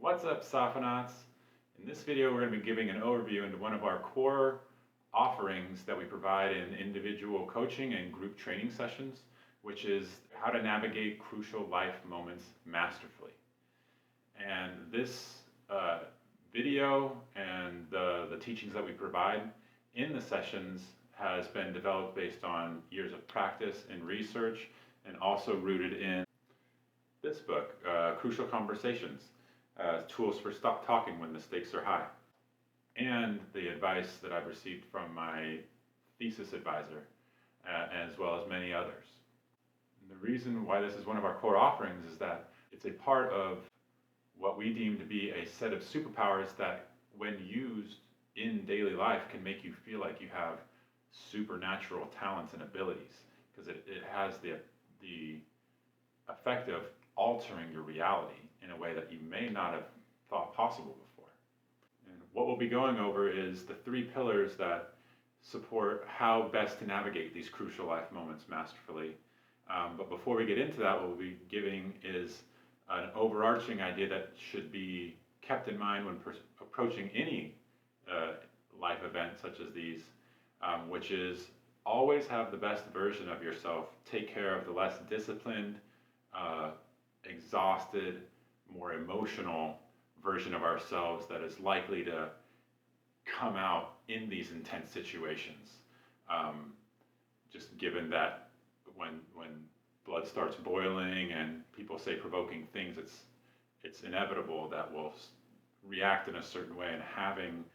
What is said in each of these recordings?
What's up, Sophanauts? In this video, we're going to be giving an overview into one of our core offerings that we provide in individual coaching and group training sessions, which is how to navigate crucial life moments masterfully. And this video and the teachings that we provide in the sessions has been developed based on years of practice and research, and also rooted in this book, Crucial Conversations. Tools for stop talking when the stakes are high, and the advice that I've received from my thesis advisor, as well as many others. And the reason why this is one of our core offerings is that it's a part of what we deem to be a set of superpowers that, when used in daily life, can make you feel like you have supernatural talents and abilities, because it has the effect of altering your reality in a way that you may not have thought possible before. And what we'll be going over is the three pillars that support how best to navigate these crucial life moments masterfully. But before we get into that, what we'll be giving is an overarching idea that should be kept in mind when approaching any life event such as these, which is always have the best version of yourself take care of the less disciplined, exhausted, more emotional version of ourselves that is likely to come out in these intense situations. Just given that when blood starts boiling and people say provoking things, it's inevitable that we'll react in a certain way, and having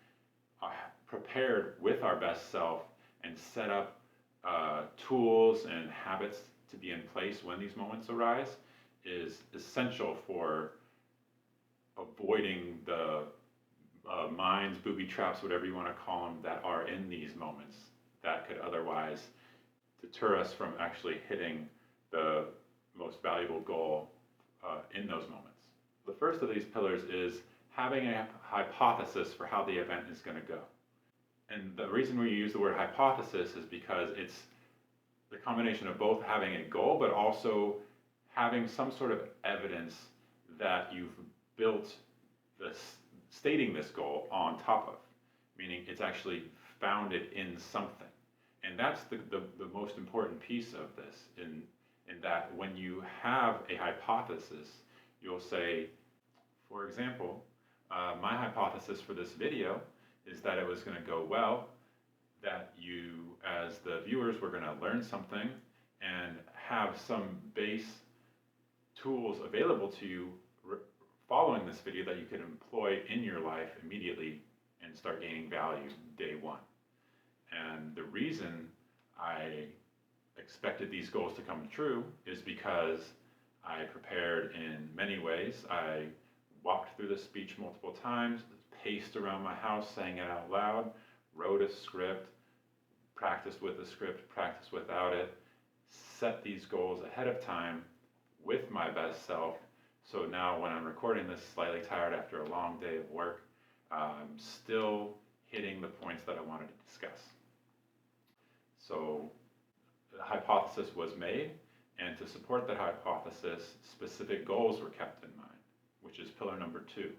prepared with our best self and set up tools and habits to be in place when these moments arise is essential for avoiding the minds, booby traps, whatever you want to call them, that are in these moments that could otherwise deter us from actually hitting the most valuable goal in those moments. The first of these pillars is having a hypothesis for how the event is going to go. And the reason we use the word hypothesis is because it's the combination of both having a goal, but also having some sort of evidence that you've built stating this goal on top of, meaning it's actually founded in something. And that's the most important piece of this, in that when you have a hypothesis, you'll say, for example, my hypothesis for this video is that it was going to go well, that you, as the viewers, were going to learn something and have some base tools available to you following this video that you can employ in your life immediately and start gaining value day one. And the reason I expected these goals to come true is because I prepared in many ways. I walked through the speech multiple times, paced around my house saying it out loud, wrote a script, practiced with the script, practiced without it, set these goals ahead of time with my best self. So now when I'm recording this slightly tired after a long day of work, I'm still hitting the points that I wanted to discuss. So the hypothesis was made, and to support that hypothesis, specific goals were kept in mind, which is pillar number 2.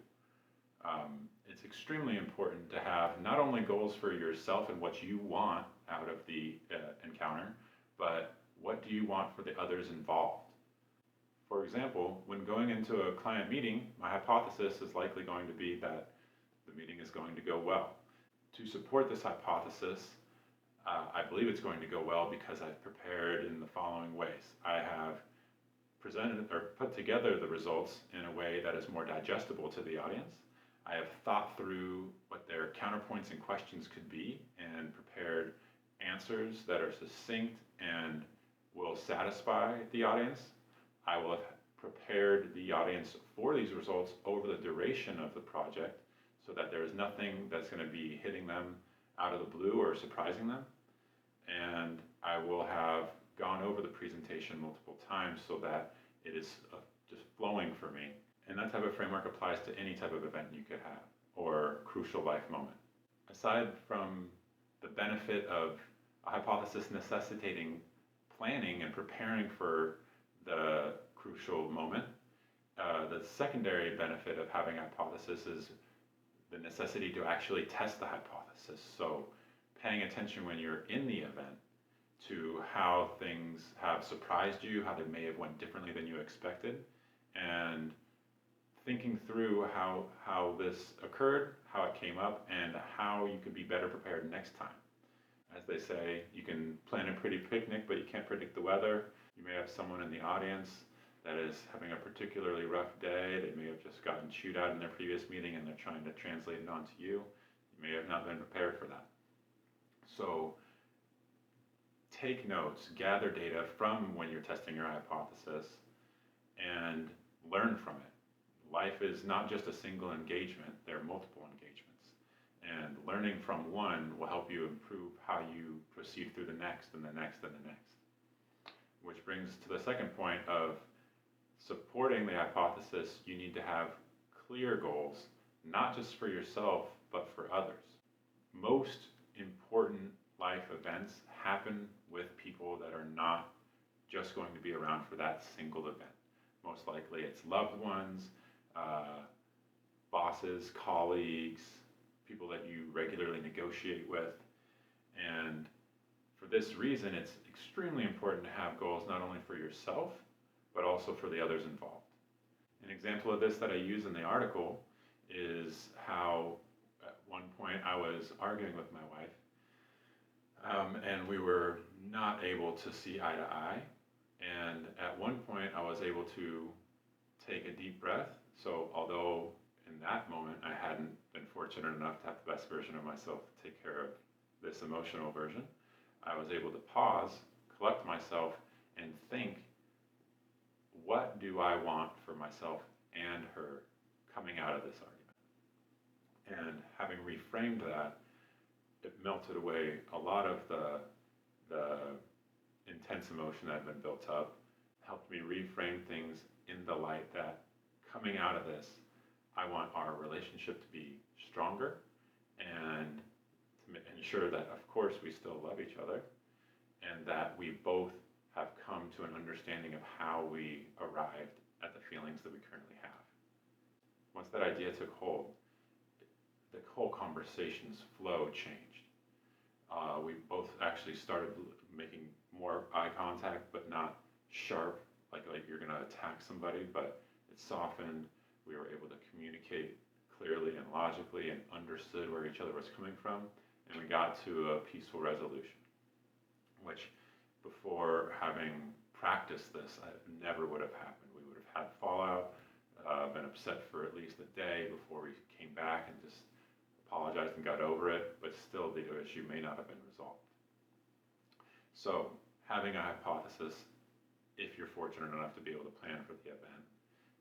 It's extremely important to have not only goals for yourself and what you want out of the encounter, but what do you want for the others involved. For example, when going into a client meeting, my hypothesis is likely going to be that the meeting is going to go well. To support this hypothesis, I believe it's going to go well because I've prepared in the following ways. I have presented or put together the results in a way that is more digestible to the audience. I have thought through what their counterpoints and questions could be and prepared answers that are succinct and will satisfy the audience. I will have prepared the audience for these results over the duration of the project so that there is nothing that's going to be hitting them out of the blue or surprising them. And I will have gone over the presentation multiple times so that it is just flowing for me. And that type of framework applies to any type of event you could have or crucial life moment. Aside from the benefit of a hypothesis necessitating planning and preparing for the crucial moment, The secondary benefit of having a hypothesis is the necessity to actually test the hypothesis. So paying attention when you're in the event to how things have surprised you, how they may have went differently than you expected, and thinking through how this occurred, how it came up, and how you could be better prepared next time. As they say, you can plan a pretty picnic, but you can't predict the weather. You may have someone in the audience that is having a particularly rough day. They may have just gotten chewed out in their previous meeting and they're trying to translate it onto you. You may have not been prepared for that. So take notes, gather data from when you're testing your hypothesis, and learn from it. Life is not just a single engagement, there are multiple engagements. And learning from one will help you improve how you proceed through the next and the next and the next. Which brings to the second point of supporting the hypothesis. You need to have clear goals, not just for yourself, but for others. Most important life events happen with people that are not just going to be around for that single event. Most likely it's loved ones, bosses, colleagues, people that you regularly negotiate with. And for this reason, it's extremely important to have goals not only for yourself, but also for the others involved. An example of this that I use in the article is how at one point I was arguing with my wife, and we were not able to see eye to eye. And at one point I was able to take a deep breath. So although in that moment I hadn't been fortunate enough to have the best version of myself to take care of this emotional version, I was able to pause, collect myself, and think, what do I want for myself and her coming out of this argument? And having reframed that, it melted away a lot of the intense emotion that had been built up, helped me reframe things in the light that coming out of this, I want our relationship to be stronger and to ensure that, of course, we still love each other and that we both have come to an understanding of how we arrived at the feelings that we currently have. Once that idea took hold, the whole conversation's flow changed. We both actually started making more eye contact, but not sharp, like you're going to attack somebody, but it softened. We were able to communicate clearly and logically and understood where each other was coming from, and we got to a peaceful resolution, which before having practiced this, it never would have happened. We would have had fallout, been upset for at least a day before we came back and just apologized and got over it, but still the issue may not have been resolved. So having a hypothesis, if you're fortunate enough to be able to plan for the event,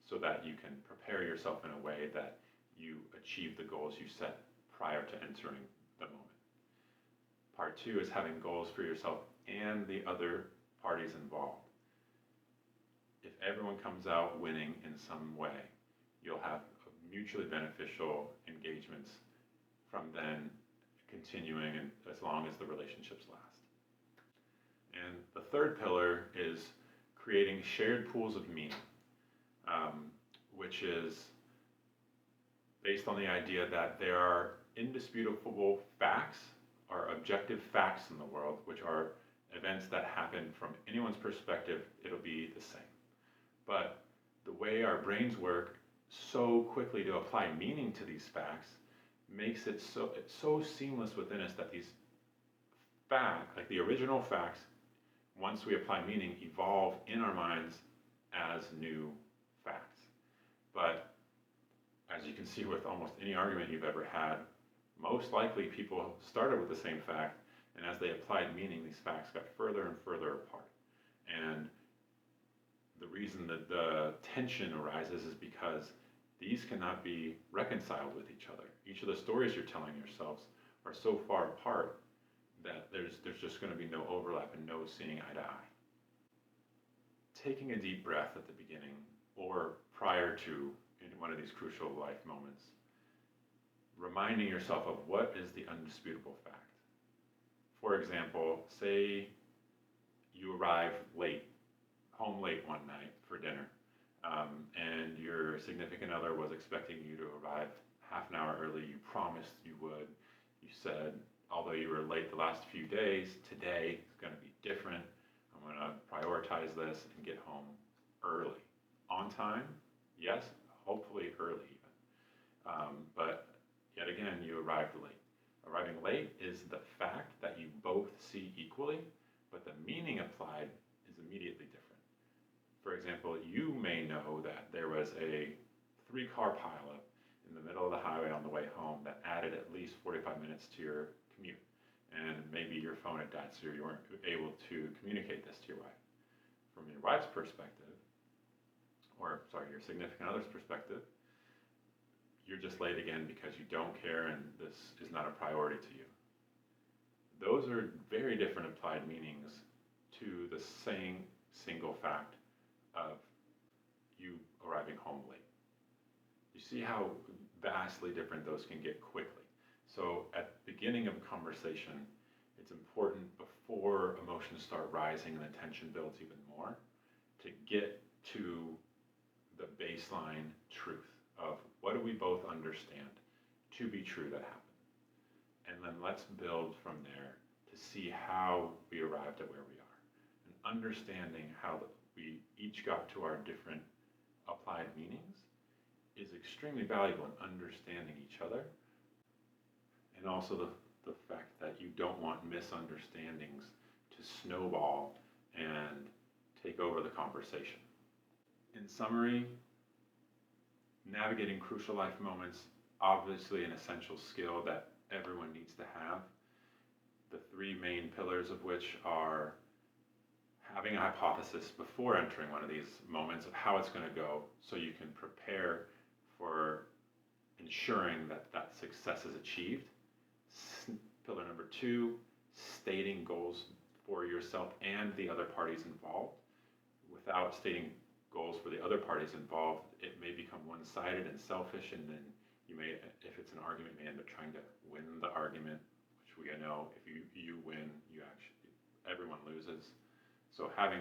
so that you can prepare yourself in a way that you achieve the goals you set prior to entering the moment. Part two is having goals for yourself and the other parties involved. If everyone comes out winning in some way, you'll have mutually beneficial engagements from then continuing and as long as the relationships last. And the third pillar is creating shared pools of meaning, which is based on the idea that there are indisputable facts or objective facts in the world, which are events that happen from anyone's perspective, it'll be the same. But the way our brains work so quickly to apply meaning to these facts makes it so seamless within us that these facts, like the original facts, once we apply meaning, evolve in our minds as new facts. But as you can see with almost any argument you've ever had, most likely people started with the same fact, and as they applied meaning, these facts got further and further apart. And the reason that the tension arises is because these cannot be reconciled with each other. Each of the stories you're telling yourselves are so far apart that there's just going to be no overlap and no seeing eye to eye. Taking a deep breath at the beginning or prior to one of these crucial life moments, reminding yourself of what is the undisputable fact. For example, say you arrive late, home late one night for dinner, and your significant other was expecting you to arrive half an hour early, you promised you would. You said, although you were late the last few days, today is going to be different. I'm going to prioritize this and get home early. On time, yes, hopefully early even. But yet again, you arrived late. Arriving late is the fact that you both see equally, but the meaning applied is immediately different. For example, you may know that there was a 3-car pileup in the middle of the highway on the way home that added at least 45 minutes to your commute. And maybe your phone had died, so you weren't able to communicate this to your wife. From your wife's perspective, or sorry, your significant other's perspective, you're just late again because you don't care and this is not a priority to you. Those are very different applied meanings to the same single fact of you arriving home late. You see how vastly different those can get quickly. So at the beginning of a conversation, it's important before emotions start rising and the tension builds even more to get to the baseline truth of what do we both understand to be true that happened. And then let's build from there to see how we arrived at where we are. And understanding how we each got to our different applied meanings is extremely valuable in understanding each other. And also the fact that you don't want misunderstandings to snowball and take over the conversation. In summary, navigating crucial life moments, obviously an essential skill that everyone needs to have. The 3 main pillars of which are having a hypothesis before entering one of these moments of how it's going to go so you can prepare for ensuring that that success is achieved. Pillar number 2, stating goals for yourself and the other parties involved. Without stating goals for the other parties involved, it may become one-sided and selfish, and then you may, if it's an argument, may end up trying to win the argument, which we know if you win, everyone loses. So having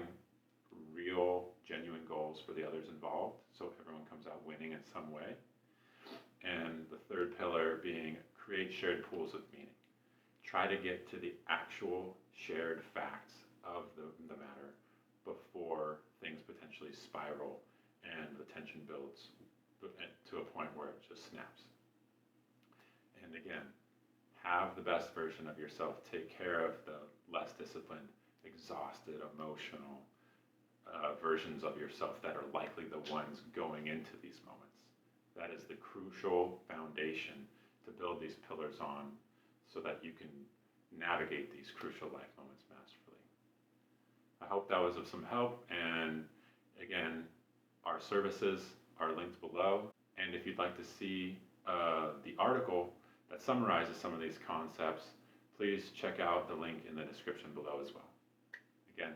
real, genuine goals for the others involved, so everyone comes out winning in some way. And the 3rd pillar being create shared pools of meaning. Try to get to the actual shared facts of the matter before things potentially spiral and the tension builds to a point where it just snaps. And again, have the best version of yourself. Take care of the less disciplined, exhausted, emotional versions of yourself that are likely the ones going into these moments. That is the crucial foundation to build these pillars on so that you can navigate these crucial life moments masterfully. I hope that was of some help, and again, our services are linked below, and if you'd like to see the article that summarizes some of these concepts, please check out the link in the description below as well. Again,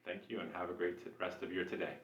thank you and have a great rest of your today.